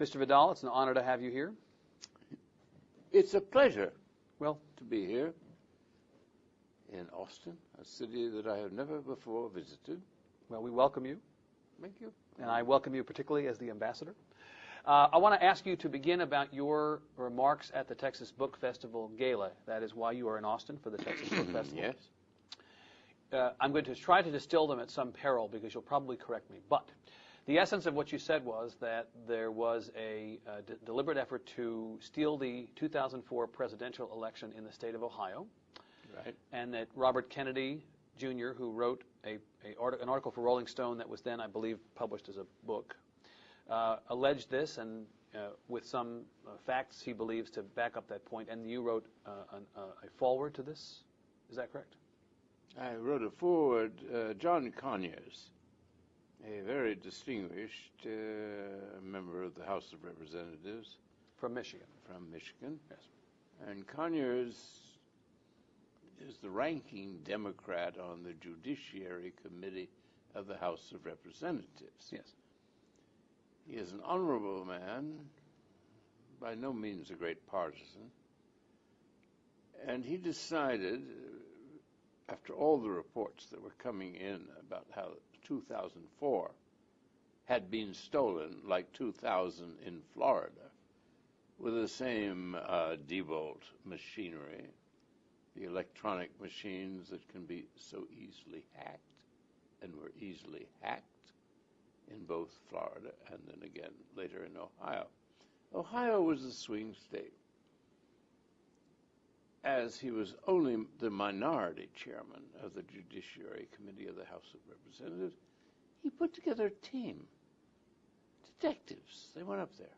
Mr. Vidal, it's an honor to have you here. It's a pleasure Well, to be here in Austin, a city that I have never before visited. well, we welcome you, Thank you. and I welcome you particularly as the ambassador. I want to ask you to begin about your remarks at the Texas Book Festival Gala. That is why you are in Austin for the Texas Book Festival. Yes. I'm going to try to distill them at some peril because you'll probably correct me. But the essence of what you said was that there was a deliberate effort to steal the 2004 presidential election in the state of Ohio. Right. And that Robert Kennedy, Jr., who wrote an article for Rolling Stone that was then, I believe, published as a book, alleged this, and with some facts he believes to back up that point, and you wrote a foreword to this. Is that correct? I wrote a foreword. John Conyers, a very distinguished member of the House of Representatives. From Michigan. From Michigan. Yes. And Conyers is the ranking Democrat on the Judiciary Committee of the House of Representatives. Yes. He is an honorable man, by no means a great partisan, and he decided, after all the reports that were coming in about how 2004 had been stolen like 2000 in Florida, with the same Diebold machinery, the electronic machines that can be so easily hacked, and were easily hacked in both Florida and then again later in Ohio. Ohio was a swing state. As he was only the minority chairman of the Judiciary Committee of the House of Representatives, he put together a team. Detectives. They went up there.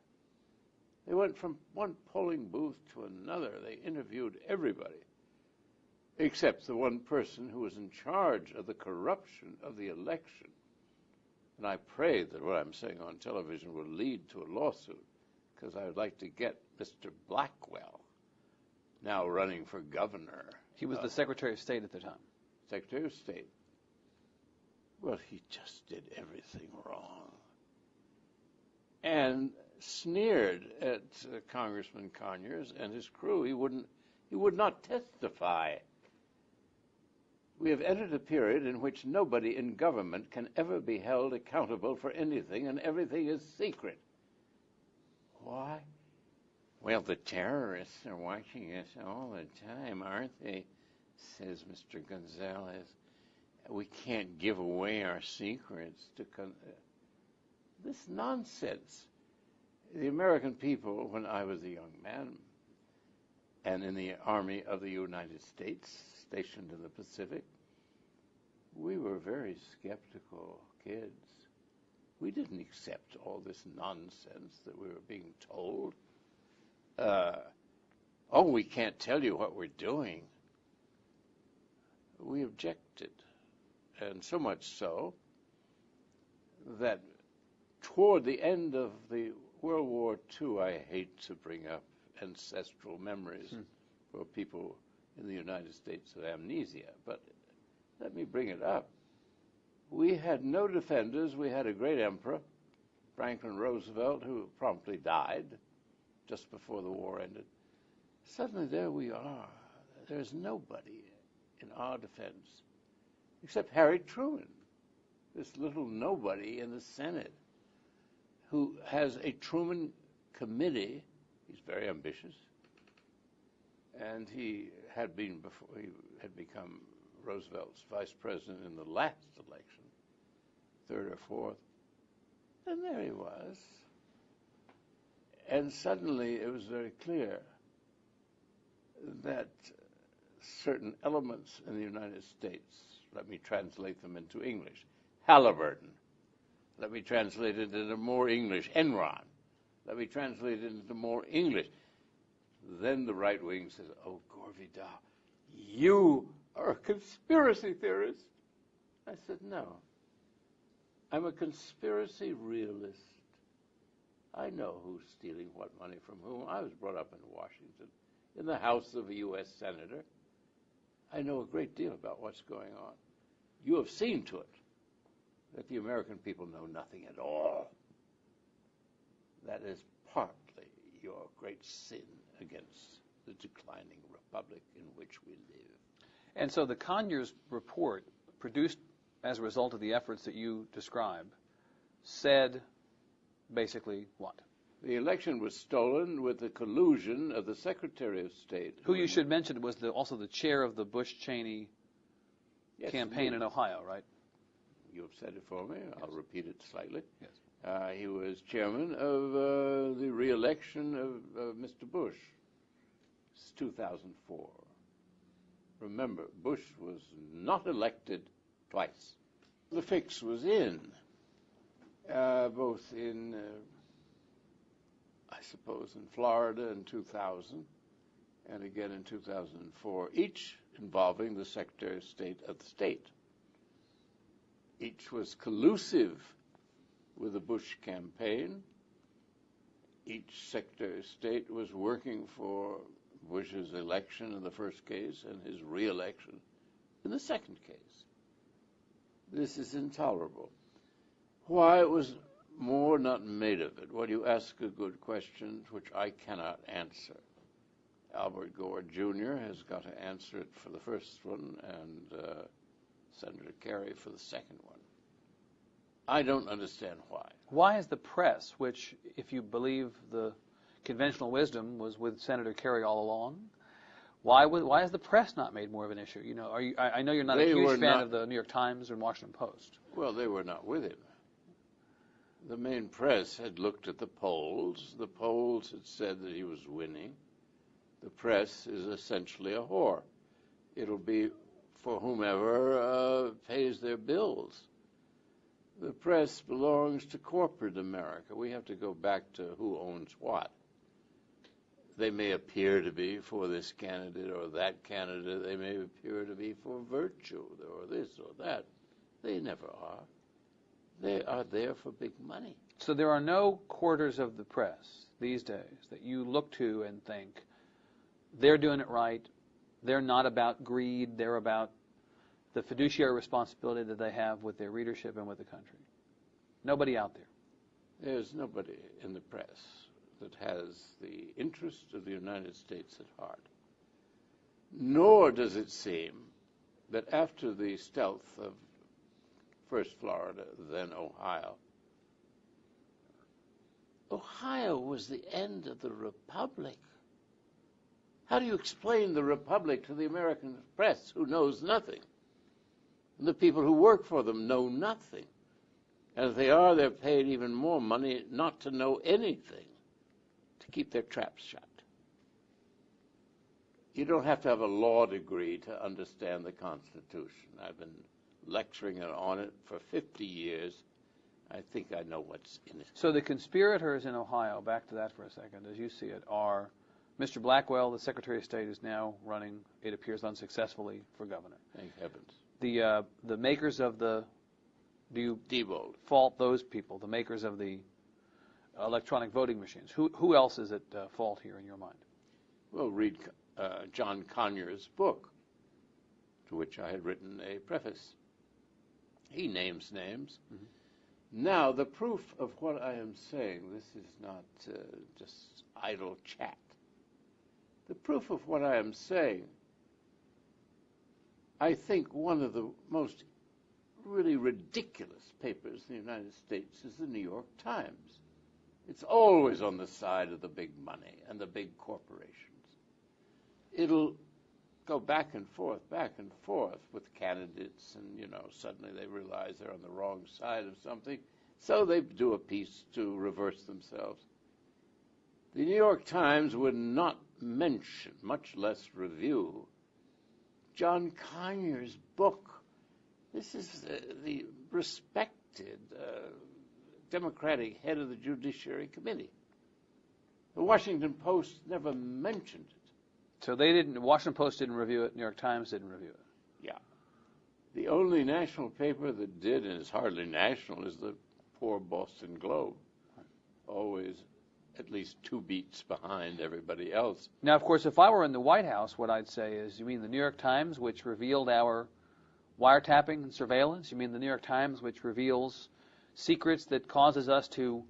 They went from one polling booth to another. They interviewed everybody, except the one person who was in charge of the corruption of the election. And I pray that what I'm saying on television will lead to a lawsuit, because I would like to get Mr. Blackwell, now running for governor. He was the Secretary of State at the time. Secretary of State. Well, he just did everything wrong. And sneered at Congressman Conyers and his crew. He would not testify. We have entered a period in which nobody in government can ever be held accountable for anything, and everything is secret. Why? Well, the terrorists are watching us all the time, aren't they? Says Mr. Gonzalez. We can't give away our secrets to this nonsense. The American people, when I was a young man and in the Army of the United States, stationed in the Pacific, we were very skeptical kids. We didn't accept all this nonsense that we were being told. We can't tell you what we're doing. We objected, and so much so that toward the end of the World War II, I hate to bring up ancestral memories for people in the United States of amnesia, but let me bring it up. We had no defenders. We had a great emperor, Franklin Roosevelt, who promptly died just before the war ended. Suddenly there we are. There's nobody in our defense except Harry Truman, this little nobody in the Senate, who has a Truman Committee. He's very ambitious, and he had become Roosevelt's vice president in the last election, third or fourth. And there he was. And suddenly it was very clear that certain elements in the United States, let me translate them into English, Halliburton, let me translate it into more English, Enron, let me translate it into more English. Then the right wing says, oh, Gore Vidal, you are a conspiracy theorist. I said, no. I'm a conspiracy realist. I know who's stealing what money from whom. I was brought up in Washington, in the house of a U.S. senator. I know a great deal about what's going on. You have seen to it that the American people know nothing at all. That is partly your great sin against the declining republic in which we live. And so the Conyers report, produced as a result of the efforts that you describe, said basically what? The election was stolen with the collusion of the Secretary of State. Who you should mention was also the chair of the Bush-Cheney campaign in Ohio, right? You've said it for me. I'll repeat it slightly. Yes. He was chairman of the re-election of Mr. Bush. It's 2004. Remember, Bush was not elected twice. The fix was in, both in, I suppose, in Florida in 2000 and again in 2004, each involving the Secretary of State of the state. Each was collusive with the Bush campaign. Each Secretary of State was working for Bush's election in the first case and his re-election in the second case. This is intolerable. Why was more not made of it? Well, you ask a good question, which I cannot answer. Albert Gore Jr. has got to answer it for the first one, and Senator Kerry for the second one. I don't understand why. Why is the press, which, if you believe the conventional wisdom, was with Senator Kerry all along, why is the press not made more of an issue? You know, I know you're not a huge fan of the New York Times and Washington Post. Well, they were not with him. The main press had looked at the polls. The polls had said that he was winning. The press is essentially a whore. It'll be for whomever pays their bills. The press belongs to corporate America. We have to go back to who owns what. They may appear to be for this candidate or that candidate. They may appear to be for virtue or this or that. They never are. They are there for big money. So there are no quarters of the press these days that you look to and think, they're doing it right, they're not about greed, they're about the fiduciary responsibility that they have with their readership and with the country. Nobody out there. There's nobody in the press that has the interest of the United States at heart. Nor does it seem that after the stealth of first Florida, then Ohio, Ohio was the end of the republic. How do you explain the republic to the American press, who knows nothing? And the people who work for them know nothing. And if they are, they're paid even more money not to know anything, to keep their traps shut. You don't have to have a law degree to understand the Constitution. I've been lecturing on it for 50 years. I think I know what's in it. So the conspirators in Ohio, back to that for a second, as you see it, are Mr. Blackwell, the Secretary of State, is now running, it appears unsuccessfully, for governor. Thank heavens. The makers of the, do you Diebold. fault those people, the makers of the electronic voting machines? Who else is at fault here in your mind? Well, read John Conyers' book, to which I had written a preface. He names names. Mm-hmm. Now, the proof of what I am saying, this is not just idle chat. The proof of what I am saying, I think one of the most really ridiculous papers in the United States is the New York Times. It's always on the side of the big money and the big corporations. It'll go back and forth with candidates, and, you know, suddenly they realize they're on the wrong side of something, so they do a piece to reverse themselves. The New York Times would not mention, much less review, John Conyers' book. This is the respected Democratic head of the Judiciary Committee. The Washington Post never mentioned it. So they didn't, the Washington Post didn't review it, New York Times didn't review it. Yeah. The only national paper that did, and it's hardly national, is the poor Boston Globe. Always at least 2 beats behind everybody else. Now, of course, if I were in the White House, what I'd say is, you mean the New York Times, which revealed our wiretapping and surveillance? You mean the New York Times, which reveals secrets that causes us to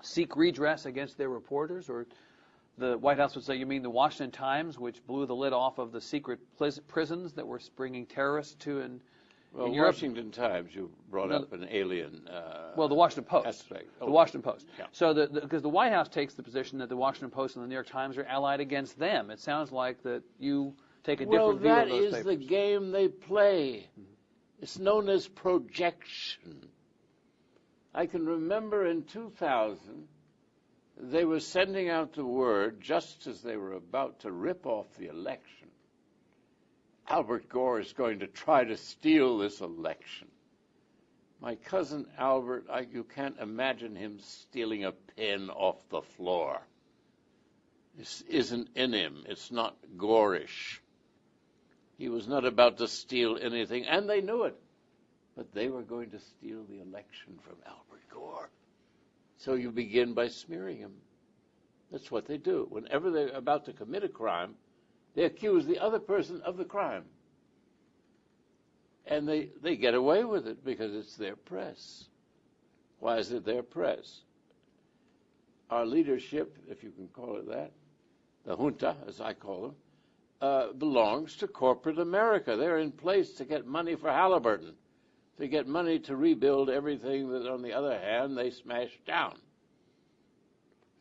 seek redress against their reporters? Or the White House would say, you mean the Washington Times, which blew the lid off of the secret prisons that were bringing terrorists to in Europe? Washington Times, you brought up an alien well, the Washington Post. aspect. The Washington Post. Yeah. So because the White House takes the position that the Washington Post and the New York Times are allied against them. It sounds like that you take a different view of those papers. Well, that is the game they play. It's known as projection. I can remember in 2000, they were sending out the word just as they were about to rip off the election. Albert Gore is going to try to steal this election. My cousin Albert, you can't imagine him stealing a pen off the floor. This isn't in him. It's not Gore-ish. He was not about to steal anything, and they knew it. But they were going to steal the election from Albert Gore. So you begin by smearing him. That's what they do. Whenever they're about to commit a crime, they accuse the other person of the crime. And they get away with it because it's their press. Why is it their press? Our leadership, if you can call it that, the junta, as I call them, belongs to corporate America. They're in place to get money for Halliburton, to get money to rebuild everything that, on the other hand, they smashed down.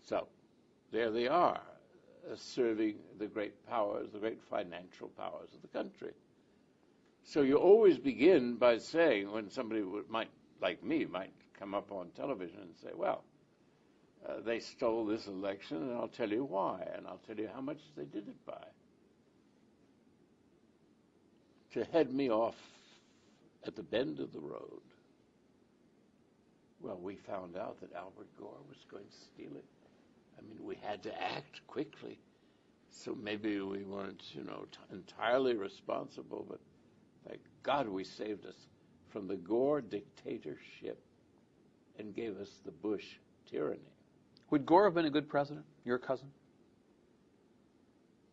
So there they are, serving the great powers, the great financial powers of the country. So you always begin by saying, when somebody like me, might come up on television and say, well, they stole this election, and I'll tell you why, and I'll tell you how much they did it by. To head me off at the bend of the road, well, we found out that Albert Gore was going to steal it. I mean, we had to act quickly. So maybe we weren't, entirely responsible, but thank God we saved us from the Gore dictatorship and gave us the Bush tyranny. Would Gore have been a good president, your cousin?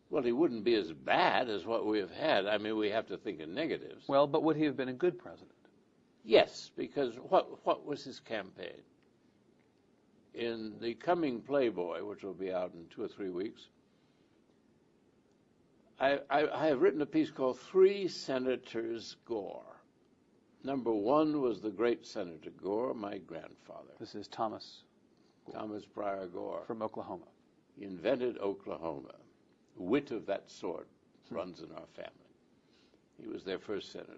Well, he wouldn't be as bad as what we have had. I mean, we have to think in negatives. Well, but would he have been a good president? Yes, because what was his campaign? In the coming Playboy, which will be out in 2 or 3 weeks, I have written a piece called 3 Senators Gore. Number 1 was the great Senator Gore, my grandfather. This is Thomas Pryor Gore. From Oklahoma. He invented Oklahoma. Wit of that sort runs in our family. He was their first senator.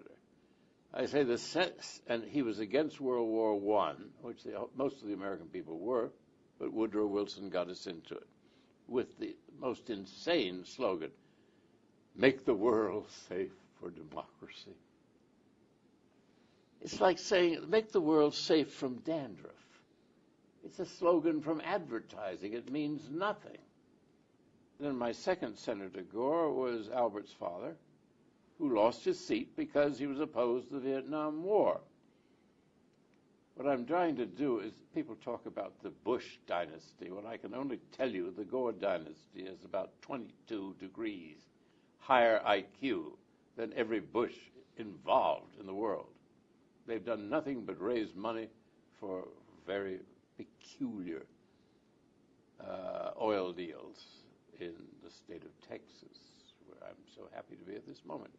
I say and he was against World War I, which most of the American people were, but Woodrow Wilson got us into it with the most insane slogan, "Make the world safe for democracy." It's like saying, make the world safe from dandruff. It's a slogan from advertising. It means nothing. Then my second Senator Gore was Albert's father, who lost his seat because he was opposed to the Vietnam War. What I'm trying to do is, people talk about the Bush dynasty. Well, I can only tell you the Gore dynasty is about 22 degrees higher IQ than every Bush involved in the world. They've done nothing but raise money for very peculiar oil deals in the state of Texas, where I'm so happy to be at this moment.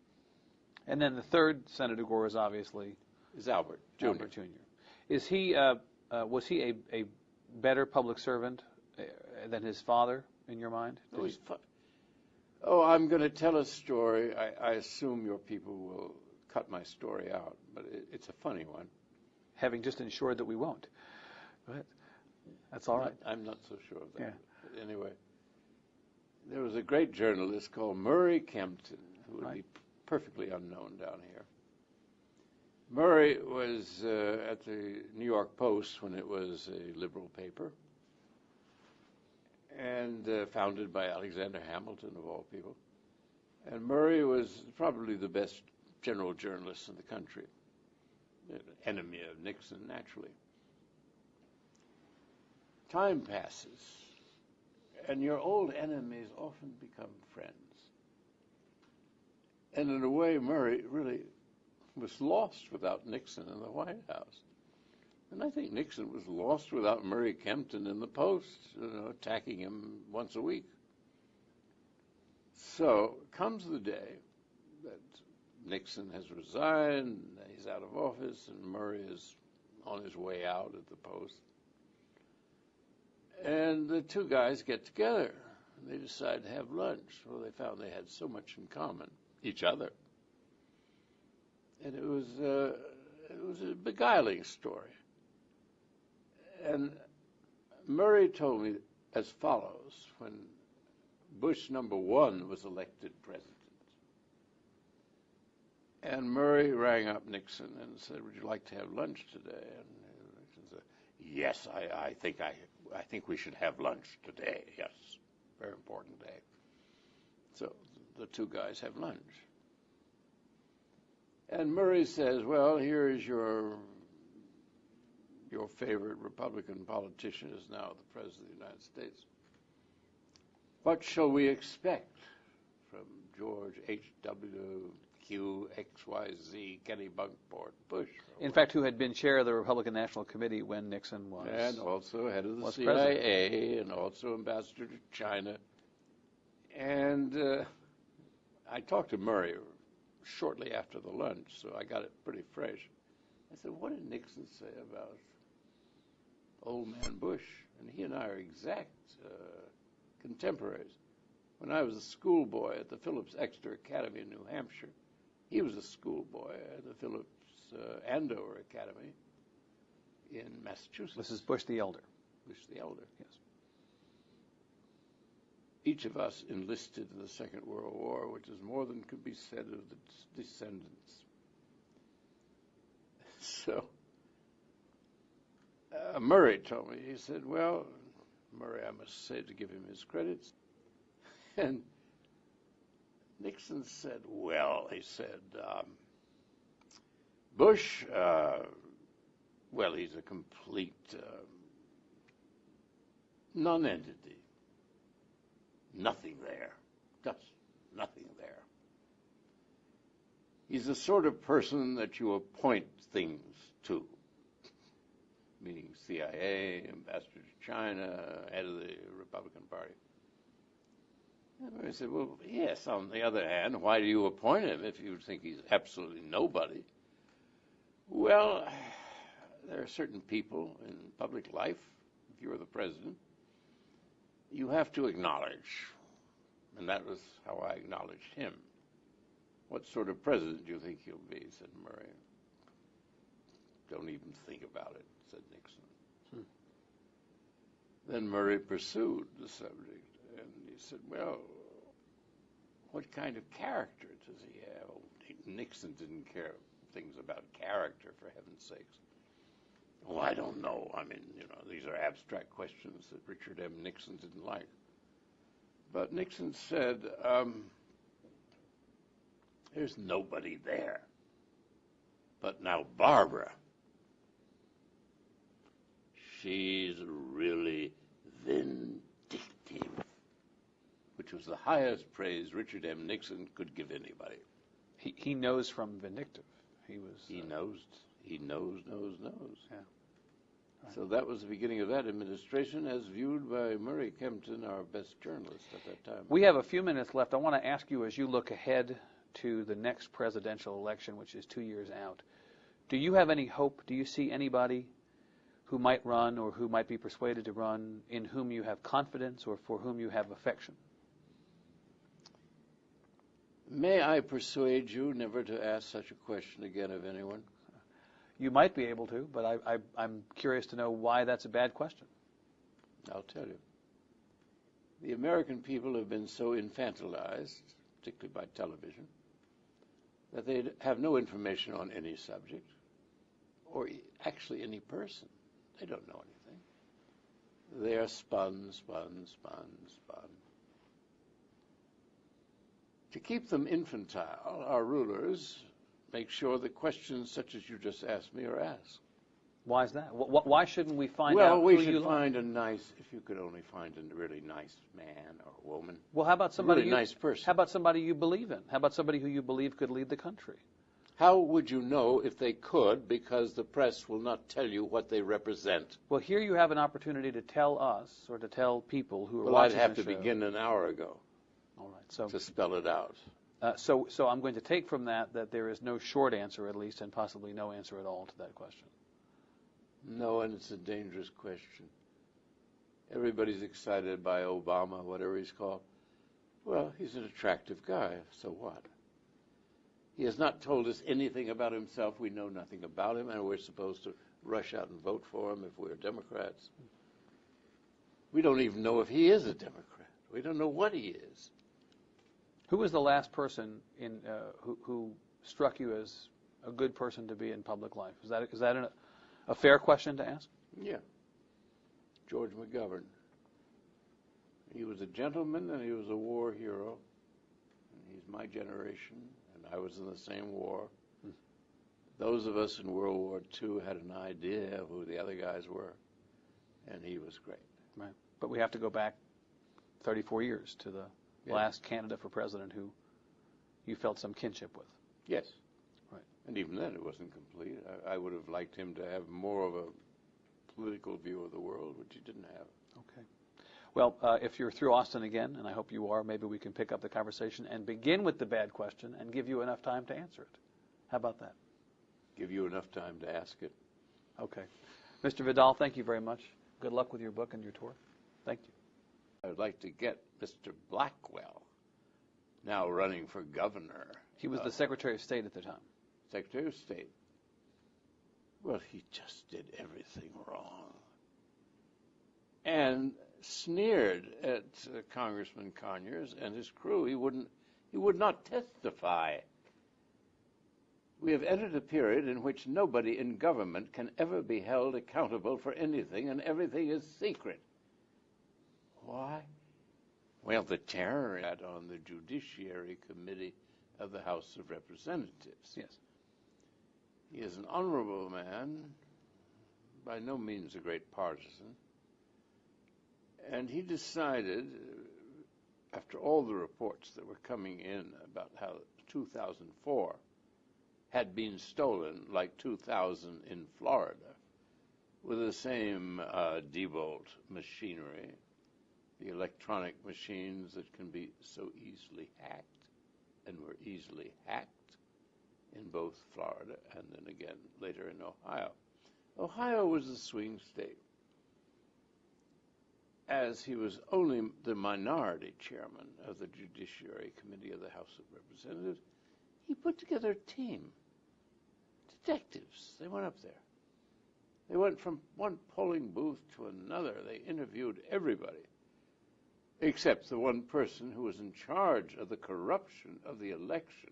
And then the third Senator Gore is obviously Albert Jr. Albert Jr. Is he was he a better public servant than his father in your mind? I'm going to tell a story. I assume your people will cut my story out, but it's a funny one. Having just ensured that we won't. But that's all right. I'm not so sure of that. Yeah. But anyway, there was a great journalist called Murray Kempton, who would be perfectly unknown down here. Murray was at the New York Post when it was a liberal paper, and founded by Alexander Hamilton, of all people. And Murray was probably the best general journalist in the country, an enemy of Nixon, naturally. Time passes, and your old enemies often become friends. And in a way, Murray really was lost without Nixon in the White House. And I think Nixon was lost without Murray Kempton in the post, attacking him once a week. So comes the day that Nixon has resigned, he's out of office, and Murray is on his way out at the post. And the two guys get together, and they decide to have lunch. Well, they found they had so much in common, each other. And it was a beguiling story. And Murray told me as follows when Bush #1 was elected president. And Murray rang up Nixon and said, "Would you like to have lunch today?" And Nixon said, "Yes, I think we should have lunch today. Yes, very important day." So the two guys have lunch. And Murray says, "Well, here is your favorite Republican politician is now the President of the United States. What shall we expect from George H.W. Q, XYZ, Kenny Bunkport, Bush?" In fact, who had been chair of the Republican National Committee when Nixon was. And also head of the CIA, president. and also ambassador to China. And I talked to Murray shortly after the lunch, so I got it pretty fresh. I said, "What did Nixon say about old man Bush?" And he and I are exact contemporaries. When I was a schoolboy at the Phillips Exeter Academy in New Hampshire, he was a schoolboy at the Phillips Andover Academy in Massachusetts. This is Bush the Elder. Bush the Elder. Yes. Each of us enlisted in the Second World War, which is more than could be said of the descendants. So Murray told me, he said, "Well, Murray, I must say, to give him his credits." And Nixon said, "Well," he said, "Bush, well, he's a complete non-entity. Nothing there. Just nothing there. He's the sort of person that you appoint things to," meaning CIA, ambassador to China, head of the Republican Party. And I said, "Well, yes, on the other hand, why do you appoint him if you think he's absolutely nobody?" "Well, there are certain people in public life, if you're the president, you have to acknowledge." And that was how I acknowledged him. "What sort of president do you think he'll be?" said Murray. "Don't even think about it," said Nixon. Then Murray pursued the subject, and he said, "Well, what kind of character does he have?" Nixon didn't care things about character, for heaven's sakes. "Oh, I don't know. I mean, these are abstract questions that Richard M. Nixon didn't like." But Nixon said, "There's nobody there. But now Barbara, she's really vindictive," which was the highest praise Richard M. Nixon could give anybody. He knows from vindictive. He knows. Yeah. Right. So that was the beginning of that administration, as viewed by Murray Kempton, our best journalist at that time. We have a few minutes left. I want to ask you, as you look ahead to the next presidential election, which is 2 years out, do you have any hope? Do you see anybody who might run or who might be persuaded to run in whom you have confidence or for whom you have affection? May I persuade you never to ask such a question again of anyone? You might be able to, but I'm curious to know why that's a bad question. I'll tell you. The American people have been so infantilized, particularly by television, that they have no information on any subject or actually any person. They don't know anything. They are spun. To keep them infantile, our rulers make sure that questions such as you just asked me are asked. Why is that? Why shouldn't we find out Well, who we you should like? find a nice, if you could only find a really nice man or woman. Well, how about somebody really nice person. How about somebody you believe in? How about somebody who you believe could lead the country? How would you know if they could, because the press will not tell you what they represent? Well, here you have an opportunity to tell us, or to tell people who are Well, watching I'd have the to show. begin an hour ago All right. So, to spell it out. so I'm going to take from that there is no short answer, at least, and possibly no answer at all to that question. No, and it's a dangerous question. Everybody's excited by Obama, whatever he's called. Well, he's an attractive guy, so what? He has not told us anything about himself. We know nothing about him, and we're supposed to rush out and vote for him if we're Democrats. We don't even know if he is a Democrat. We don't know what he is. Who was the last person who struck you as a good person to be in public life? Is that a fair question to ask? Yeah. George McGovern. He was a gentleman and he was a war hero. And he's my generation, and I was in the same war. Those of us in World War II had an idea of who the other guys were, and he was great. Right. But we have to go back 34 years to the last candidate for president who you felt some kinship with. Yes. Right. And even then it wasn't complete. I would have liked him to have more of a political view of the world, which he didn't have. Okay. Well, if you're through Austin again, and I hope you are, maybe we can pick up the conversation and begin with the bad question and give you enough time to answer it. How about that? Give you enough time to ask it. Okay. Mr. Vidal, thank you very much. Good luck with your book and your tour. Thank you. I would like to get Mr. Blackwell, now running for governor. He was the Secretary of State at the time. Secretary of State. Well, he just did everything wrong. And sneered at Congressman Conyers and his crew. He would not testify. We have entered a period in which nobody in government can ever be held accountable for anything, and everything is secret. Why? Well, the terror on the Judiciary Committee of the House of Representatives. Yes. He is an honorable man, by no means a great partisan, and he decided, after all the reports that were coming in about how 2004 had been stolen like 2000 in Florida, with the same Diebold machinery, the electronic machines that can be so easily hacked, and were easily hacked in both Florida and then again later in Ohio. Ohio was a swing state. As he was only the minority chairman of the Judiciary Committee of the House of Representatives, he put together a team. Detectives. They went up there. They went from one polling booth to another. They interviewed everybody, except the one person who was in charge of the corruption of the election.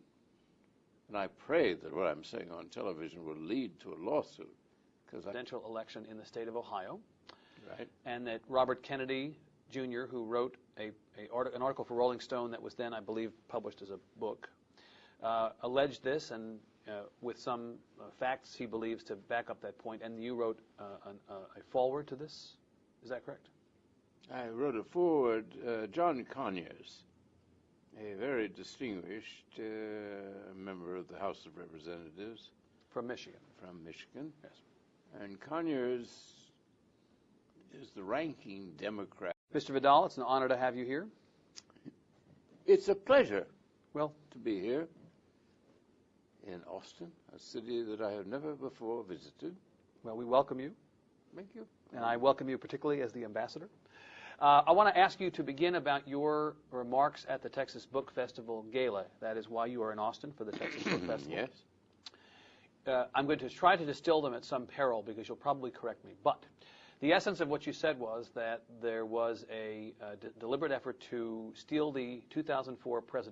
And I pray that what I'm saying on television will lead to a lawsuit. Presidential election in the state of Ohio. Right. And that Robert Kennedy, Jr., who wrote an article for Rolling Stone that was then, I believe, published as a book, alleged this, and with some facts he believes to back up that point. And you wrote a foreword to this. Is that correct? I wrote a foreword. John Conyers, a very distinguished member of the House of Representatives. From Michigan. From Michigan. Yes. And Conyers is the ranking Democrat. Mr. Vidal, it's an honor to have you here. It's a pleasure to be here in Austin, a city that I have never before visited. Well, we welcome you. Thank you. And I welcome you particularly as the ambassador. I want to ask you to begin about your remarks at the Texas Book Festival Gala. That is why you are in Austin for the Texas Book Festival. Yes. I'm going to try to distill them at some peril because you'll probably correct me. But the essence of what you said was that there was a deliberate effort to steal the 2004 presidential